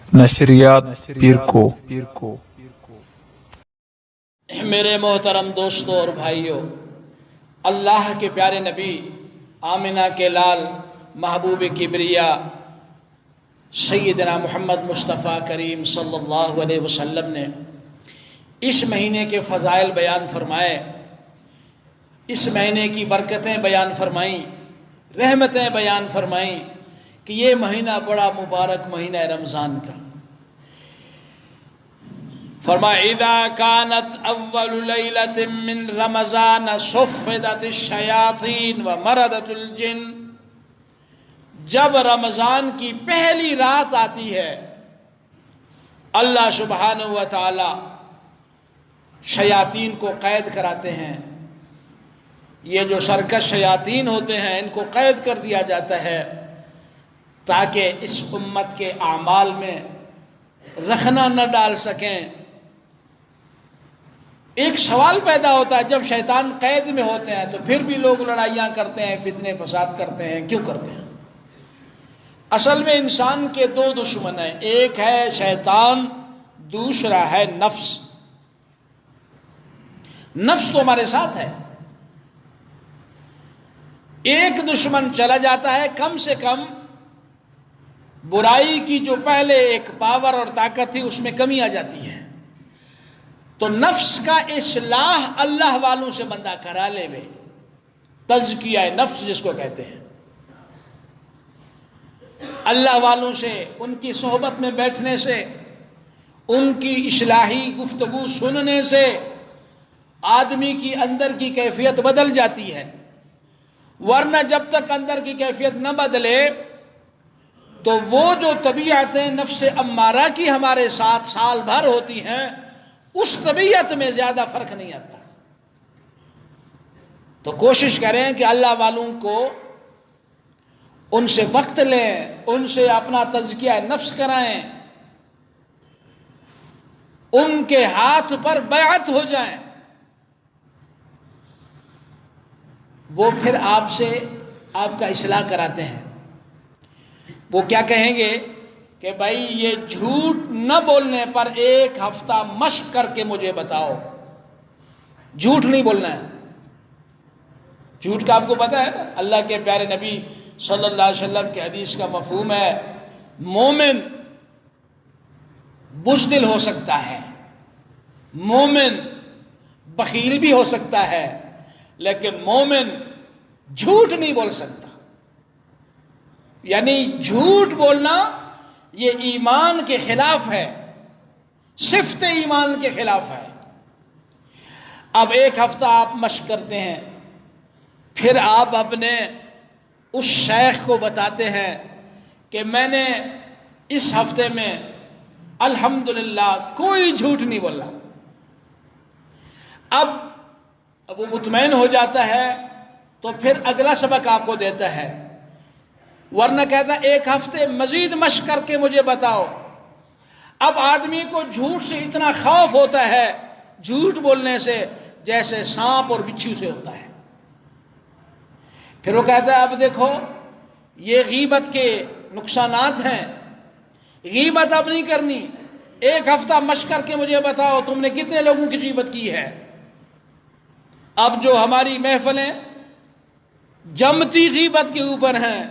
نشریات پیر کو میرے محترم دوستوں اور بھائیوں، اللہ کے پیارے نبی آمنہ کے لال محبوب کبریا سیدنا محمد مصطفیٰ کریم صلی اللہ علیہ وسلم نے اس مہینے کے فضائل بیان فرمائے، اس مہینے کی برکتیں بیان فرمائیں، رحمتیں بیان فرمائیں کہ یہ مہینہ بڑا مبارک مہینہ ہے رمضان کا۔ فرمایا اذا كانت اول لیلۃ من رمضان صفدت الشیاطین ومردت الجن، جب رمضان کی پہلی رات آتی ہے اللہ سبحانہ و تعالی شیاطین کو قید کراتے ہیں۔ یہ جو سرکش شیاطین ہوتے ہیں ان کو قید کر دیا جاتا ہے تاکہ اس امت کے اعمال میں رخنہ نہ ڈال سکیں۔ ایک سوال پیدا ہوتا ہے، جب شیطان قید میں ہوتے ہیں تو پھر بھی لوگ لڑائیاں کرتے ہیں، فتنے فساد کرتے ہیں، کیوں کرتے ہیں؟ اصل میں انسان کے دو دشمن ہیں، ایک ہے شیطان، دوسرا ہے نفس۔ نفس تو ہمارے ساتھ ہے، ایک دشمن چلا جاتا ہے، کم سے کم برائی کی جو پہلے ایک پاور اور طاقت تھی اس میں کمی آ جاتی ہے۔ تو نفس کا اصلاح اللہ والوں سے بندہ کرا لے وے، تزکیہ نفس جس کو کہتے ہیں، اللہ والوں سے، ان کی صحبت میں بیٹھنے سے، ان کی اصلاحی گفتگو سننے سے آدمی کی اندر کی کیفیت بدل جاتی ہے، ورنہ جب تک اندر کی کیفیت نہ بدلے تو وہ جو طبیعتیں نفس امارہ کی ہمارے ساتھ سال بھر ہوتی ہیں اس طبیعت میں زیادہ فرق نہیں آتا۔ تو کوشش کریں کہ اللہ والوں کو ان سے وقت لیں، ان سے اپنا تزکیہ نفس کرائیں، ان کے ہاتھ پر بیعت ہو جائیں، وہ پھر آپ سے آپ کا اصلاح کراتے ہیں۔ وہ کیا کہیں گے کہ بھائی یہ جھوٹ نہ بولنے پر ایک ہفتہ مشق کر کے مجھے بتاؤ۔ جھوٹ نہیں بولنا ہے، جھوٹ کا آپ کو پتہ ہے نا، اللہ کے پیارے نبی صلی اللہ علیہ وسلم کی حدیث کا مفہوم ہے مومن بزدل ہو سکتا ہے، مومن بخیل بھی ہو سکتا ہے، لیکن مومن جھوٹ نہیں بول سکتا۔ یعنی جھوٹ بولنا یہ ایمان کے خلاف ہے، صفت ایمان کے خلاف ہے۔ اب ایک ہفتہ آپ مشق کرتے ہیں، پھر آپ اپنے اس شیخ کو بتاتے ہیں کہ میں نے اس ہفتے میں الحمدللہ کوئی جھوٹ نہیں بولا۔ اب وہ مطمئن ہو جاتا ہے تو پھر اگلا سبق آپ کو دیتا ہے، ورنہ کہتا ہے ایک ہفتے مزید مشق کر کے مجھے بتاؤ۔ اب آدمی کو جھوٹ سے اتنا خوف ہوتا ہے، جھوٹ بولنے سے، جیسے سانپ اور بچھو سے ہوتا ہے۔ پھر وہ کہتا ہے اب دیکھو یہ غیبت کے نقصانات ہیں، غیبت اب نہیں کرنی، ایک ہفتہ مشق کر کے مجھے بتاؤ تم نے کتنے لوگوں کی غیبت کی ہے۔ اب جو ہماری محفلیں جمتی غیبت کے اوپر ہیں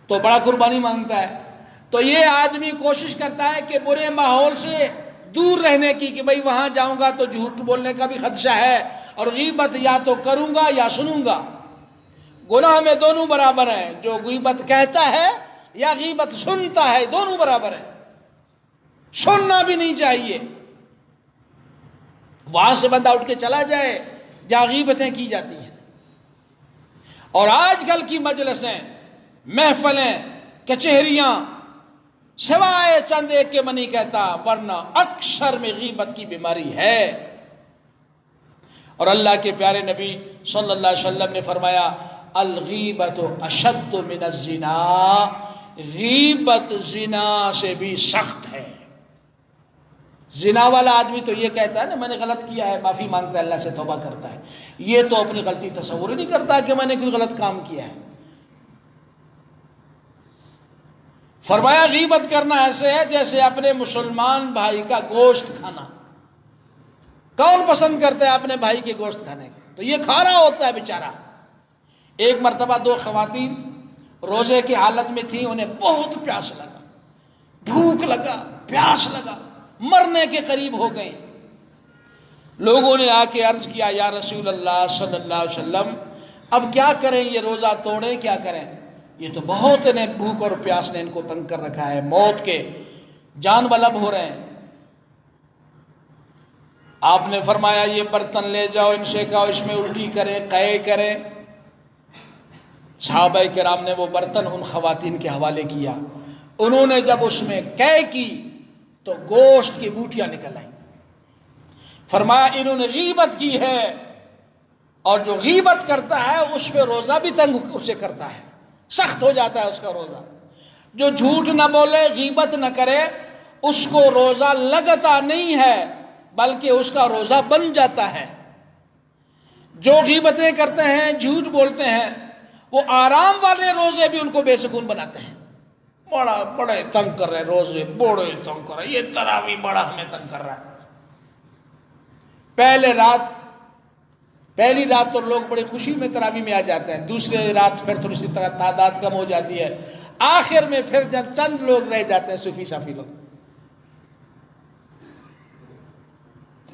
تو بڑا قربانی مانگتا ہے، تو یہ آدمی کوشش کرتا ہے کہ برے ماحول سے دور رہنے کی، کہ بھئی وہاں جاؤں گا تو جھوٹ بولنے کا بھی خدشہ ہے اور غیبت یا تو کروں گا یا سنوں گا۔ گناہ میں دونوں برابر ہیں، جو غیبت کہتا ہے یا غیبت سنتا ہے دونوں برابر ہیں، سننا بھی نہیں چاہیے۔ وہاں سے بندہ اٹھ کے چلا جائے جہاں غیبتیں کی جاتی ہیں۔ اور آج کل کی مجلسیں، محفلیں، کچہریاں سوائے چند ایک کے من نہیں کہتا، ورنہ اکثر میں غیبت کی بیماری ہے۔ اور اللہ کے پیارے نبی صلی اللہ علیہ وسلم نے فرمایا الغیبت اشد من الزنا، غیبت زنا سے بھی سخت ہے۔ زنا والا آدمی تو یہ کہتا ہے نا میں نے غلط کیا ہے، معافی مانگتا ہے، اللہ سے توبہ کرتا ہے، یہ تو اپنی غلطی تصور ہی نہیں کرتا کہ میں نے کوئی غلط کام کیا ہے۔ فرمایا غیبت کرنا ایسے ہے جیسے اپنے مسلمان بھائی کا گوشت کھانا. کون پسند کرتا ہے اپنے بھائی کے گوشت کھانے کو؟ تو یہ کھا رہا ہوتا ہے بیچارہ. ایک مرتبہ دو خواتین روزے کی حالت میں تھیں، انہیں بہت پیاس لگا، بھوک لگا، پیاس لگا، مرنے کے قریب ہو گئیں. لوگوں نے آ کے عرض کیا یا رسول اللہ صلی اللہ علیہ وسلم اب کیا کریں، یہ روزہ توڑیں کیا کریں؟ یہ تو بہت انہیں بھوک اور پیاس نے ان کو تنگ کر رکھا ہے، موت کے جان بلب ہو رہے ہیں. آپ نے فرمایا یہ برتن لے جاؤ، ان سے کہو اس میں الٹی کریں، قے کریں. صحابہ کرام نے وہ برتن ان خواتین کے حوالے کیا. انہوں نے جب اس میں قے کی تو گوشت کی بوٹیاں نکل آئیں. فرمایا انہوں نے غیبت کی ہے، اور جو غیبت کرتا ہے اس پہ روزہ بھی تنگ اسے کرتا ہے، سخت ہو جاتا ہے اس کا روزہ. جو جھوٹ نہ بولے، غیبت نہ کرے، اس کو روزہ لگتا نہیں ہے بلکہ اس کا روزہ بن جاتا ہے. جو غیبتیں کرتے ہیں، جھوٹ بولتے ہیں، وہ آرام والے روزے بھی ان کو بے سکون بناتے ہیں. بڑے تنگ کر رہے ہیں روزے، بڑے تنگ کر رہے ہیں، یہ تراویح بڑا ہمیں تنگ کر رہا ہے. پہلی رات تو لوگ بڑی خوشی میں تراویح میں آ جاتے ہیں، دوسری رات پھر تھوڑی سی تعداد کم ہو جاتی ہے، آخر میں پھر جب چند لوگ رہ جاتے ہیں صوفی صافی لوگ.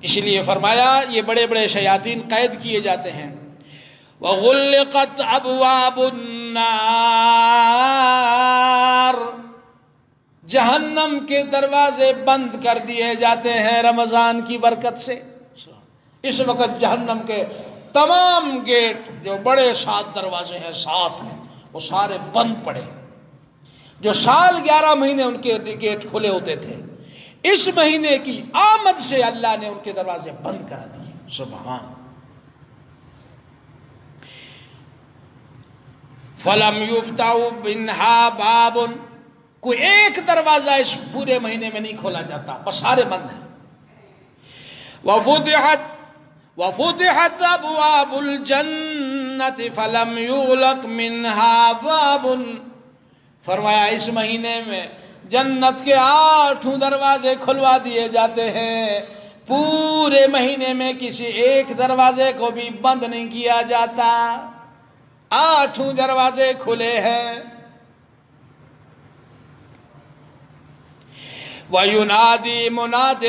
اس لیے فرمایا یہ بڑے بڑے شیاطین قید کیے جاتے ہیں. وَغُلِّقَتْ أَبْوَابُ النَّارِ، جہنم کے دروازے بند کر دیے جاتے ہیں رمضان کی برکت سے. اس وقت جہنم کے تمام گیٹ، جو بڑے 7 دروازے ہیں، 7 ہیں، وہ سارے بند پڑے ہیں. جو سال 11 مہینے ان کے گیٹ کھلے ہوتے تھے، اس مہینے کی آمد سے اللہ نے ان کے دروازے بند کرا دیے. سبحان. فَلَمْ يُفْتَحُ مِنْهَا بَابٌ، کوئی ایک دروازہ اس پورے مہینے میں نہیں کھولا جاتا، بس سارے بند ہیں. وَفُتِحَتْ أَبْوَابُ الْجَنَّةِ فَلَمْ يُغْلَقْ مِنْهَا بَابٌ، فرمایا اس مہینے میں جنت کے 8 دروازے کھلوا دیے جاتے ہیں، پورے مہینے میں کسی ایک دروازے کو بھی بند نہیں کیا جاتا، 8 دروازے کھلے ہیں. وَيُنَادِي مُنَادٍ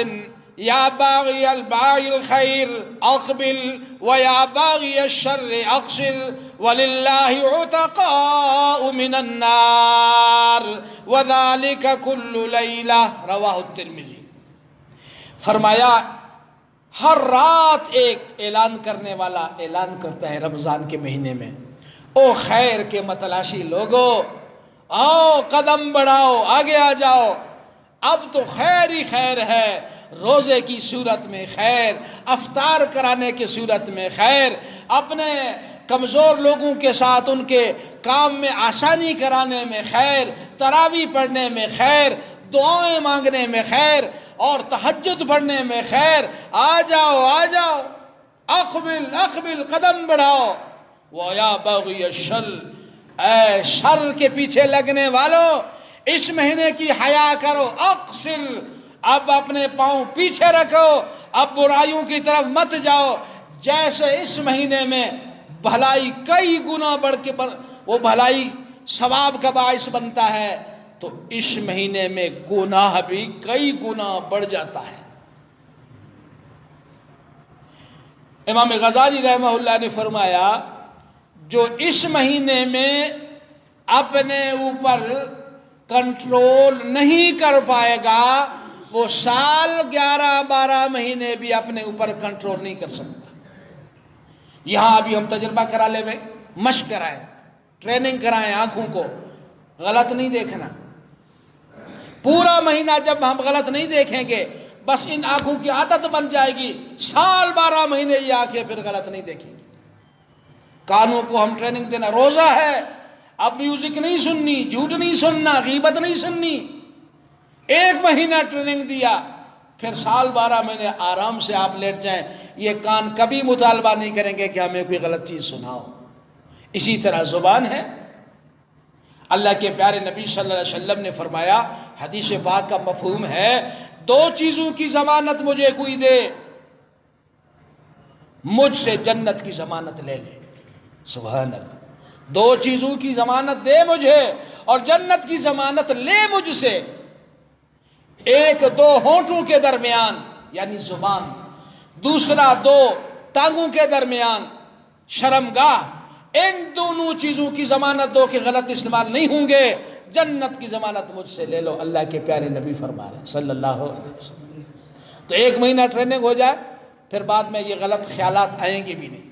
یا باغی الخیر اقبل ویا باغی الشر اقصر وللہ عتقاء من النار وذلك كل لیلہ، رواہ الترمذی. فرمایا ہر رات ایک اعلان کرنے والا اعلان کرتا ہے رمضان کے مہینے میں، او خیر کے متلاشی لوگو، آؤ قدم بڑھاؤ، آگے آ جاؤ، اب تو خیر ہی خیر ہے. روزے کی صورت میں خیر، افطار کرانے کی صورت میں خیر، اپنے کمزور لوگوں کے ساتھ ان کے کام میں آسانی کرانے میں خیر، تراویح پڑھنے میں خیر، دعائیں مانگنے میں خیر، اور تہجد پڑھنے میں خیر. آ جاؤ آ جاؤ، اقبل اقبل، قدم بڑھاؤ. وَيَا بَغِيَ الشَّرِّ، اے شر کے پیچھے لگنے والو، اس مہینے کی حیا کرو. اقصر، اب اپنے پاؤں پیچھے رکھو، اب برائیوں کی طرف مت جاؤ. جیسے اس مہینے میں بھلائی کئی گنا بڑھ کے وہ بھلائی ثواب کا باعث بنتا ہے، تو اس مہینے میں گناہ بھی کئی گنا بڑھ جاتا ہے. امام غزالی رحمہ اللہ نے فرمایا جو اس مہینے میں اپنے اوپر کنٹرول نہیں کر پائے گا، وہ سال 11-12 مہینے بھی اپنے اوپر کنٹرول نہیں کر سکتا. یہاں ابھی ہم تجربہ کرا لے بھائی، مشق کرائیں، ٹریننگ کرائیں آنکھوں کو، غلط نہیں دیکھنا. پورا مہینہ جب ہم غلط نہیں دیکھیں گے، بس ان آنکھوں کی عادت بن جائے گی، سال 12 مہینے یہ آنکھیں پھر غلط نہیں دیکھیں گی. کانوں کو ہم ٹریننگ دینا، روزہ ہے اب میوزک نہیں سننی، جھوٹ نہیں سننا، غیبت نہیں سننی. 1 مہینہ ٹریننگ دیا، پھر سال 12 مہینے آرام سے آپ لیٹ جائیں، یہ کان کبھی مطالبہ نہیں کریں گے کہ ہمیں کوئی غلط چیز سناؤ. اسی طرح زبان ہے، اللہ کے پیارے نبی صلی اللہ علیہ وسلم نے فرمایا، حدیث پاک کا مفہوم ہے، دو چیزوں کی ضمانت مجھے کوئی دے، مجھ سے جنت کی ضمانت لے لے۔ سبحان اللہ، دو چیزوں کی ضمانت دے مجھے اور جنت کی ضمانت لے مجھ سے۔ ایک دو ہونٹوں کے درمیان یعنی زبان، دوسرا دو ٹانگوں کے درمیان شرمگاہ، ان دونوں چیزوں کی ضمانت دو کہ غلط استعمال نہیں ہوں گے، جنت کی ضمانت مجھ سے لے لو۔ اللہ کے پیارے نبی فرما رہے ہیں صلی اللہ علیہ وسلم۔ تو 1 مہینہ ٹریننگ ہو جائے، پھر بعد میں یہ غلط خیالات آئیں گے بھی نہیں۔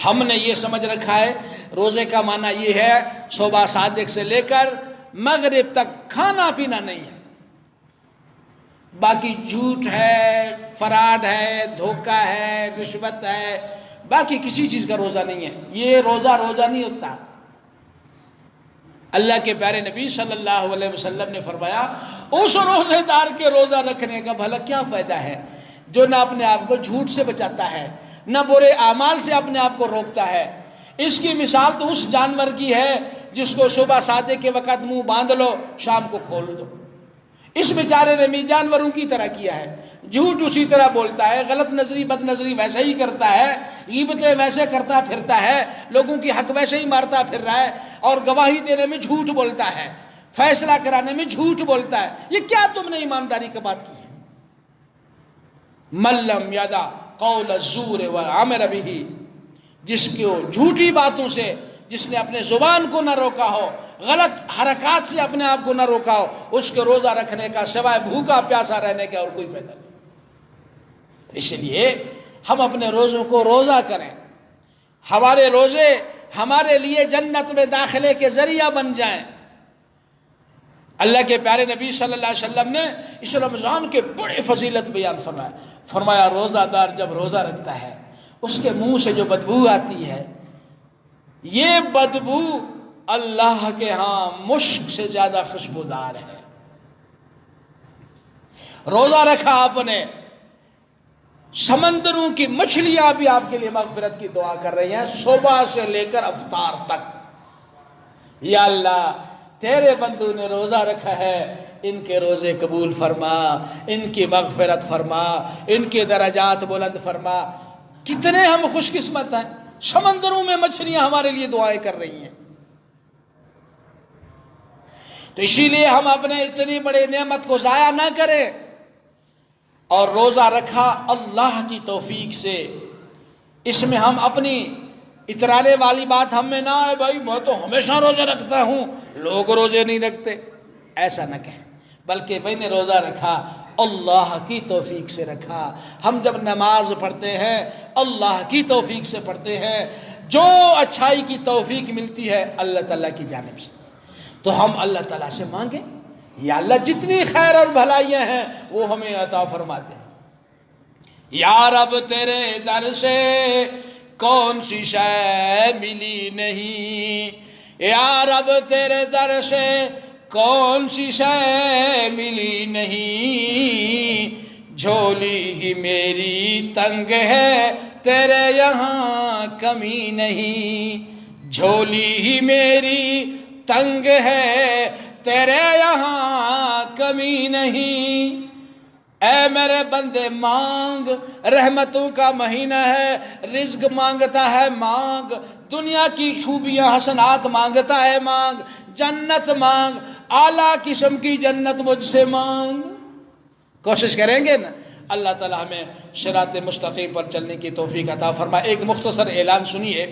ہم نے یہ سمجھ رکھا ہے روزے کا معنی یہ ہے صبح صادق سے لے کر مغرب تک کھانا پینا نہیں ہے، باقی جھوٹ ہے، فراڈ ہے، دھوکہ ہے، رشوت ہے، باقی کسی چیز کا روزہ نہیں ہے۔ یہ روزہ نہیں ہوتا۔ اللہ کے پیارے نبی صلی اللہ علیہ وسلم نے فرمایا، اس روزے دار کے روزہ رکھنے کا بھلا کیا فائدہ ہے جو نہ اپنے آپ کو جھوٹ سے بچاتا ہے، نہ برے اعمال سے اپنے آپ کو روکتا ہے۔ اس کی مثال تو اس جانور کی ہے جس کو صبح صادق کے وقت منہ باندھ لو، شام کو کھول دو۔ اس بیچارے نے بھی جانوروں کی طرح کیا ہے، جھوٹ اسی طرح بولتا ہے، غلط نظری بد نظری ویسے ہی کرتا ہے، غیبتیں ویسے کرتا پھرتا ہے، لوگوں کی حق ویسے ہی مارتا پھر رہا ہے، اور گواہی دینے میں جھوٹ بولتا ہے، فیصلہ کرانے میں جھوٹ بولتا ہے۔ یہ کیا تم نے ایمانداری کا بات کی ہے؟ من لم یدع قول الزور والعمل بہ، جس کو جھوٹی باتوں سے جس نے اپنے زبان کو نہ روکا ہو، غلط حرکات سے اپنے آپ کو نہ روکا ہو، اس کے روزہ رکھنے کا سوائے بھوکا پیاسا رہنے کا اور کوئی فائدہ نہیں۔ اس لیے ہم اپنے روزوں کو روزہ کریں، ہمارے روزے ہمارے لیے جنت میں داخلے کے ذریعہ بن جائیں۔ اللہ کے پیارے نبی صلی اللہ علیہ وسلم نے اس رمضان کے بڑے فضیلت بیان فرمایا روزہ دار جب روزہ رکھتا ہے اس کے منہ سے جو بدبو آتی ہے، یہ بدبو اللہ کے ہاں مشک سے زیادہ خوشبودار ہے۔ روزہ رکھا آپ نے، سمندروں کی مچھلیاں بھی آپ کے لیے مغفرت کی دعا کر رہی ہیں صبح سے لے کر افطار تک۔ یا اللہ، تیرے بندوں نے روزہ رکھا ہے، ان کے روزے قبول فرما، ان کی مغفرت فرما، ان کے درجات بلند فرما۔ کتنے ہم خوش قسمت ہیں، سمندروں میں مچھلیاں ہمارے لیے دعائیں کر رہی ہیں۔ تو اسی لیے ہم اپنے اتنی بڑی نعمت کو ضائع نہ کریں، اور روزہ رکھا اللہ کی توفیق سے، اس میں ہم اپنی اترانے والی بات ہم میں نہ آئے، بھائی میں تو ہمیشہ روزہ رکھتا ہوں، لوگ روزے نہیں رکھتے، ایسا نہ کہیں، بلکہ میں نے روزہ رکھا اللہ کی توفیق سے رکھا۔ ہم جب نماز پڑھتے ہیں اللہ کی توفیق سے پڑھتے ہیں، جو اچھائی کی توفیق ملتی ہے اللہ تعالیٰ کی جانب سے، تو ہم اللہ تعالیٰ سے مانگیں، یا اللہ جتنی خیر اور بھلائیاں ہیں وہ ہمیں عطا فرما دے۔ یا رب تیرے در سے کون سی شے ملی نہیں، یا رب تیرے در سے کون سی شے ملی نہیں، جھولی ہی میری تنگ ہے تیرے یہاں کمی نہیں، جھولی ہی میری تنگ ہے تیرے یہاں کمی نہیں۔ اے میرے بندے مانگ، رحمتوں کا مہینہ ہے، رزق مانگتا ہے مانگ، دنیا کی خوبیاں حسنات مانگتا ہے مانگ، جنت مانگ، اعلیٰ قسم کی جنت مجھ سے مانگ۔ کوشش کریں گے نا، اللہ تعالیٰ ہمیں صراط مستقیم پر چلنے کی توفیق عطا فرمائے۔ ایک مختصر اعلان سنیے۔